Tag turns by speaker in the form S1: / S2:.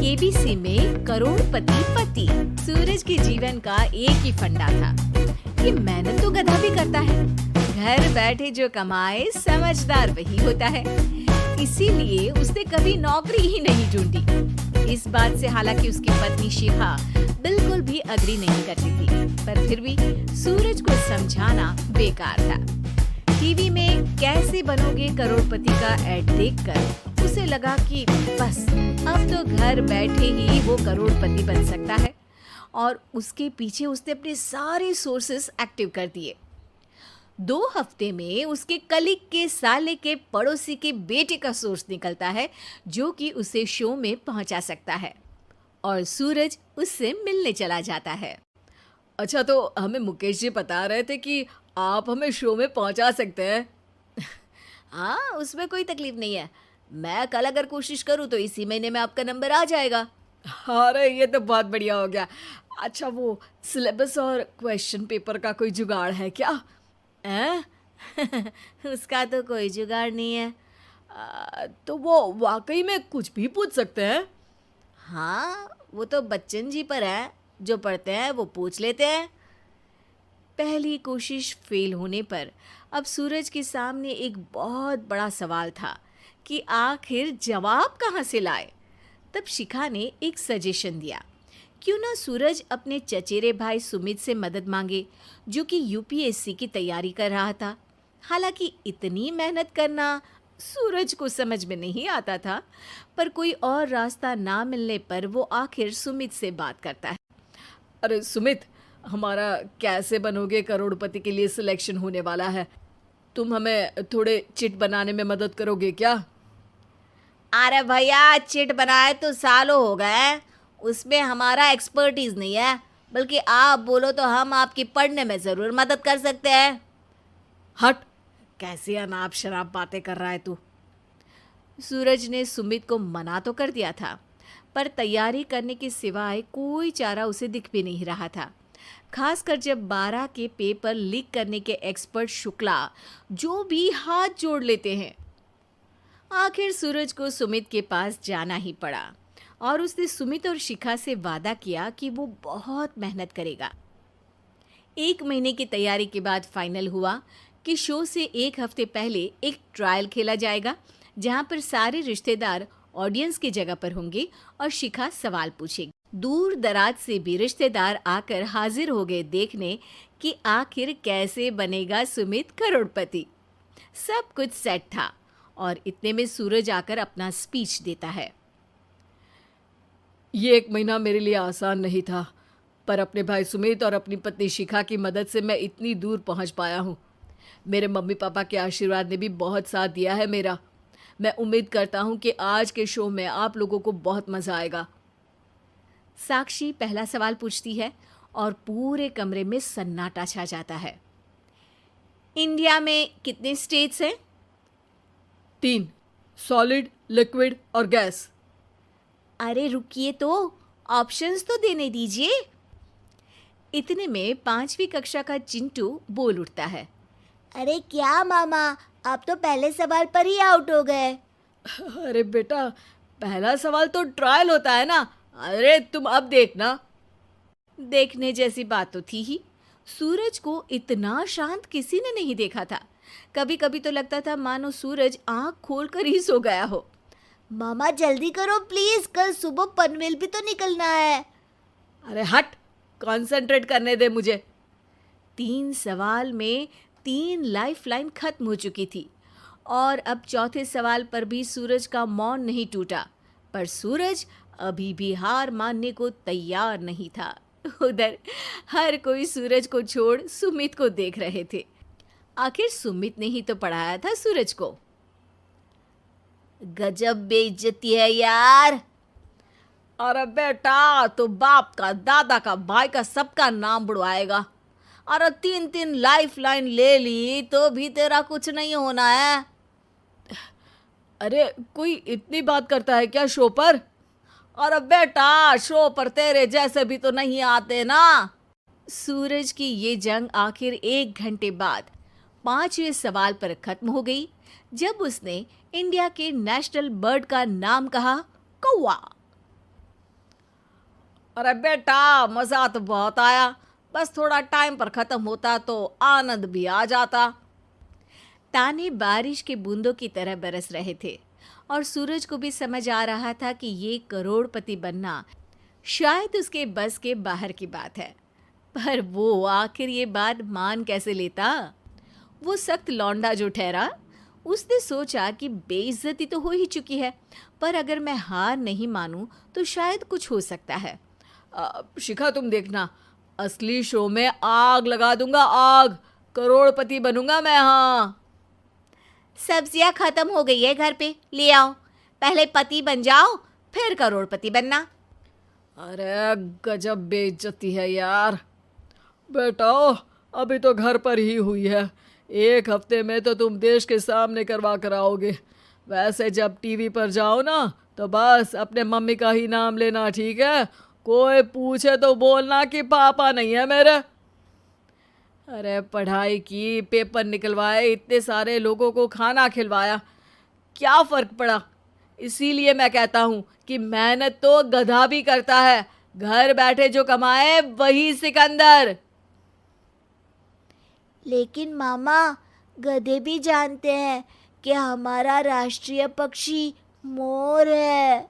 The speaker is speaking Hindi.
S1: एबीसी में करोड़पति पति। सूरज के जीवन का एक ही फंडा था कि मेहनत तो गधा भी करता है, घर बैठे जो कमाए समझदार वही होता है। इसीलिए उसने कभी नौकरी ही नहीं ढूंढी। इस बात से हालांकि उसकी पत्नी शिखा बिल्कुल भी अग्री नहीं करती थी, पर फिर भी सूरज को समझाना बेकार था। टीवी में कैसे बनोगे करोड़पति का ऐड देखकर उसे लगा कि बस अब तो घर बैठे ही वो करोड़पति बन सकता है, और उसके पीछे उसने अपने सारे सोर्सेस एक्टिव कर दिए। 2 हफ्ते में उसके कलीग के साले के पड़ोसी के बेटे का सोर्स निकलता है जो कि उसे शो में पहुंचा सकता है, और सूरज उससे मिलने चला जाता है।
S2: अच्छा, तो हमें मुकेश जी बता रहे थे कि आप हमें शो में पहुंचा सकते हैं।
S1: हाँ, उसमें कोई तकलीफ नहीं है। मैं कल अगर कोशिश करूँ तो इसी महीने में आपका नंबर आ जाएगा।
S2: अरे ये तो बहुत बढ़िया हो गया। अच्छा, वो सिलेबस और क्वेश्चन पेपर का कोई जुगाड़ है क्या?
S1: उसका तो कोई जुगाड़ नहीं है।
S2: तो वो वाकई में कुछ भी पूछ सकते हैं?
S1: हाँ, वो तो बच्चन जी पर है, जो पढ़ते हैं वो पूछ लेते हैं। पहली कोशिश फेल होने पर अब सूरज के सामने एक बहुत बड़ा सवाल था कि आखिर जवाब कहाँ से लाए। तब शिखा ने एक सजेशन दिया, क्यों ना सूरज अपने चचेरे भाई सुमित से मदद मांगे, जो कि यूपीएससी की तैयारी कर रहा था। हालांकि इतनी मेहनत करना सूरज को समझ में नहीं आता था, पर कोई और रास्ता ना मिलने पर वो आखिर सुमित से बात करता है।
S2: अरे सुमित, हमारा कैसे बनोगे करोड़पति के लिए सिलेक्शन होने वाला है। तुम हमें थोड़े चिट बनाने में मदद करोगे क्या?
S1: अरे भैया, चिट बनाए तो सालों हो गए, उसमें हमारा एक्सपर्टीज नहीं है, बल्कि आप बोलो तो हम आपकी पढ़ने में ज़रूर मदद कर सकते हैं।
S2: हट, कैसी अनाप शराब बातें कर रहा है तू।
S1: सूरज ने सुमित को मना तो कर दिया था, पर तैयारी करने के सिवाय कोई चारा उसे दिख भी नहीं रहा था। खासकर जब 12 के पेपर लीक करने के एक्सपर्ट शुक्ला जो भी हाथ जोड़ लेते हैं। आखिर सूरज को सुमित के पास जाना ही पड़ा, और उसने सुमित और शिखा से वादा किया कि वो बहुत मेहनत करेगा। 1 महीने की तैयारी के बाद फाइनल हुआ कि शो से 1 हफ्ते पहले एक ट्रायल खेला जाएगा, जहां पर सारे रिश्तेदार ऑडियंस की जगह पर होंगे और शिखा सवाल पूछेगी। दूर दराज से भी रिश्तेदार आकर हाजिर हो गए देखने कि आखिर कैसे बनेगा सुमित करोड़पति। सब कुछ सेट था, और इतने में सूरज आकर अपना स्पीच देता है।
S2: ये 1 महीना मेरे लिए आसान नहीं था, पर अपने भाई सुमित और अपनी पत्नी शिखा की मदद से मैं इतनी दूर पहुंच पाया हूँ। मेरे मम्मी पापा के आशीर्वाद ने भी बहुत साथ दिया है मेरा। मैं उम्मीद करता हूँ कि आज के शो में आप लोगों को बहुत मज़ा आएगा।
S1: साक्षी पहला सवाल पूछती है और पूरे कमरे में सन्नाटा छा जाता है। इंडिया में कितने स्टेट्स हैं?
S2: 3, सॉलिड, लिक्विड और गैस।
S1: अरे रुकिए, तो ऑप्शंस तो देने दीजिए। इतने में 5वीं कक्षा का चिंटू बोल उठता है।
S3: अरे क्या मामा, आप तो पहले सवाल पर ही आउट हो गए।
S2: अरे बेटा, पहला सवाल तो ट्रायल होता है ना। अरे तुम अब देखना।
S1: देखने जैसी बात तो थी ही। सूरज को इतना शांत किसी ने नहीं देखा था। कभी कभी तो लगता था मानो सूरज आंख खोलकर ही सो गया हो।
S3: मामा जल्दी करो प्लीज, कल सुबह पनवेल भी तो निकलना है।
S2: अरे हट, कंसंट्रेट करने दे मुझे।
S1: 3 सवाल में 3 लाइफलाइन खत्म हो चुकी थी, और अब चौथे सवाल पर भी सूरज का मौन नहीं टूटा। पर सूरज अभी भी हार मानने को तैयार नहीं था। उधर हर कोई सूरज को छोड़ सुमित को देख रहे थे। आखिर सुमित ने ही तो पढ़ाया था सूरज को।
S3: गजब बेइज्जती है यार।
S2: अरे बेटा, तो बाप का, दादा का, भाई का, सबका नाम बुड़वाएगा।
S1: अरे 3 लाइफलाइन ले ली तो भी तेरा कुछ नहीं होना है।
S2: अरे कोई इतनी बात करता है क्या शो पर?
S1: अरे बेटा, शो पर तेरे जैसे भी तो नहीं आते ना। सूरज की ये जंग आखिर 1 घंटे बाद 5वें सवाल पर खत्म हो गई, जब उसने इंडिया के नेशनल बर्ड का नाम कहा, कौवा।
S2: अरे बेटा, मजा तो बहुत आया, बस थोड़ा टाइम पर खत्म होता तो आनंद भी आ जाता।
S1: ताने बारिश के बूंदों की तरह बरस रहे थे और सूरज को भी समझ आ रहा था कि ये करोड़पति बनना शायद उसके बस के बाहर की बात है। पर वो आखिर ये बात मान कैसे लेता? वो सख्त लौंडा जो ठहरा, उसने सोचा कि बेइज्जती तो हो ही चुकी है, पर अगर मैं हार नहीं मानूं तो शायद कुछ हो सकता है।
S2: शिखा, तुम देखना, असली शो में आग लगा दूंगा, आग, करोड़पति बनूंगा मैं। हाँ,
S1: सब्जियां खत्म हो गई है घर पे, ले आओ। पहले पति बन जाओ, फिर करोड़पति बनना।
S2: अरे गजब बेइज्जती है यार। बेटा, अभी तो घर पर ही हुई है, 1 हफ्ते में तो तुम देश के सामने करवा कर आओगे। वैसे जब टीवी पर जाओ ना, तो बस अपने मम्मी का ही नाम लेना, ठीक है? कोई पूछे तो बोलना कि पापा नहीं है मेरे। अरे पढ़ाई की, पेपर निकलवाए, इतने सारे लोगों को खाना खिलवाया, क्या फ़र्क पड़ा? इसीलिए मैं कहता हूँ कि मेहनत तो गधा भी करता है, घर बैठे जो कमाए वही सिकंदर।
S3: लेकिन मामा, गधे भी जानते हैं कि हमारा राष्ट्रीय पक्षी मोर है।